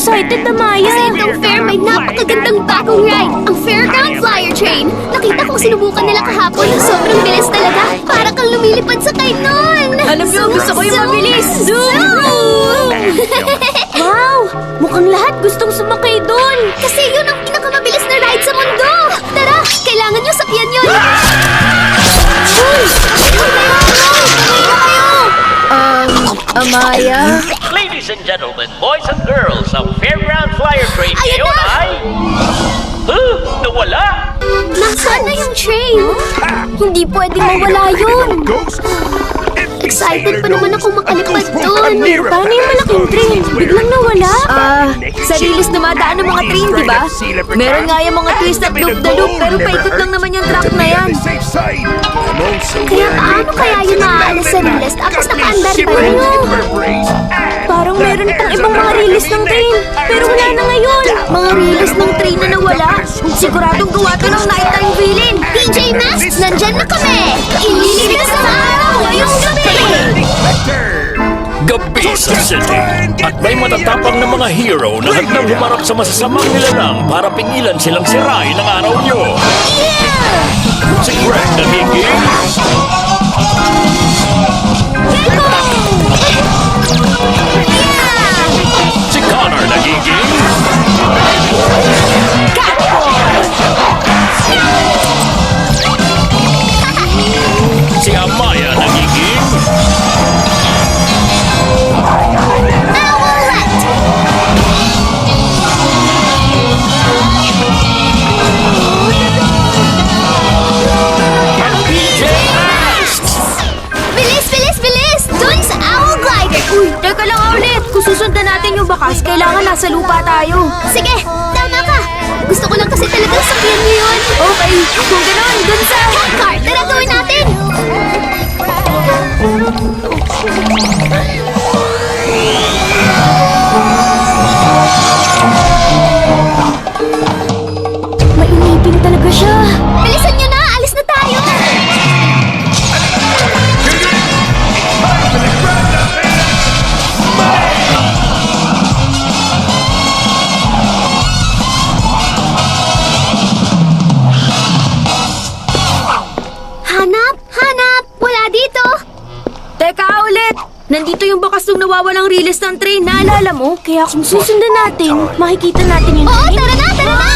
excited na, Maya. Kasi itong fair may napakagandang bagong ride, ang Fairground Flyer Train. Nakita kong sinubukan nila kahapon na sobrang bilis talaga. Para kang lumilipad sa kainon. Alam niyo, gusto ko yung mabilis. Zoom! Wow! Mukhang lahat gustong sumakay doon. Kasi yun ang pinakamabilis na ride sa mundo. Tara, kailangan nyo sakyan yun. Amaya? Ladies and gentlemen, boys and girls, ang Fairground Flyer Train Ayun ngayon na! ay... Nawala! Nasaan na yung train? Hindi pwedeng mawala yun. Excited pa naman akong makalipad doon. Paano yung malaking train? Biglang nawala? Sa rilis dumadaan ng mga train, di ba? Meron nga yung mga twist at loop-the-loop, pero paikot lang naman yung track na yan. Kaya paano kaya yun naaalas sa rilis tapos nakaandar pa rin? Parang meron pang ibang mga rilis ng train, pero wala na ngayon. Mga rilis ng train na nawala. Siguradong gawa to ng nighttime villain. PJ Masks, nandyan na kami! Ililigtas sa araw ngayong gabi! Gabi sa city. At may matatapang na mga hero na handang humarap sa masasamang nilalang para pingilan silang sirain ang araw nyo. Si Greg nagiging... Si Connor nagiging... Si Amaya nagiging... PJ Masks! Bilis, bilis, bilis! Doon sa Owl Glider! Uy, teka lang ulit. Kung susundan natin yung bakas, kailangan nasa lupa tayo. Sige, tama ka! Gusto ko lang kasi talagang sakyan mo yun! Okay, kung gano'n, dun sa... Car, tara gawin natin! Mainipin talaga siya. Bilisan nyo na! Alis na tayo! Hanap! Hanap! Wala dito! Teka ulit. Nandito yung bakas nung nawawalang rilis ng train. Naalala mo? Kaya kung susundan natin, makikita natin yung Oo, train. tara na! Tara na!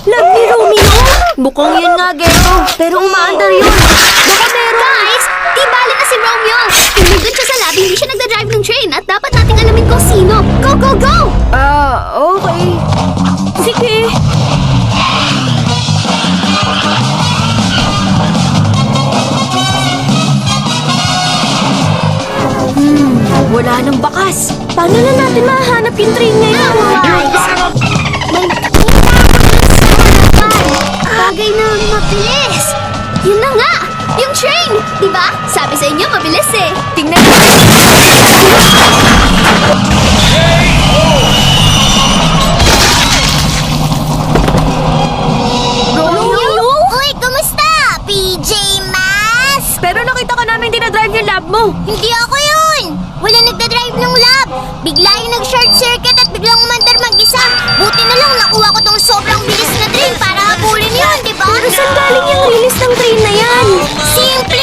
Love ni Romeo? Mukhang yun nga, Gero. Pero umaandar yun. Baka meron. Guys, di bali na si Romeo! Nandun siya sa lab, hindi siya nagdadrive ng train at dapat nating alamin kung sino. Go, go, go! Okay. Sige. Wala nang bakas. Paano na natin mahanap yung train ngayon? Bagay na mabilis! Yun na nga! Yung train! Diba? Sabi sa inyo, mabilis eh! Tingnan natin. Romeo? Uy, kumusta? PJ Masks? Pero nakita ka namin dinadrive yung lab mo. Hindi ako yun! Wala nagdadrive ng lab! Bigla yung nag-short circuit at biglang umandar mag-isa. Buti na lang nakuha ko tong sobrang bilis na train para habulin yun, diba? Pero saan galing yung rilis ng train na yan? Simple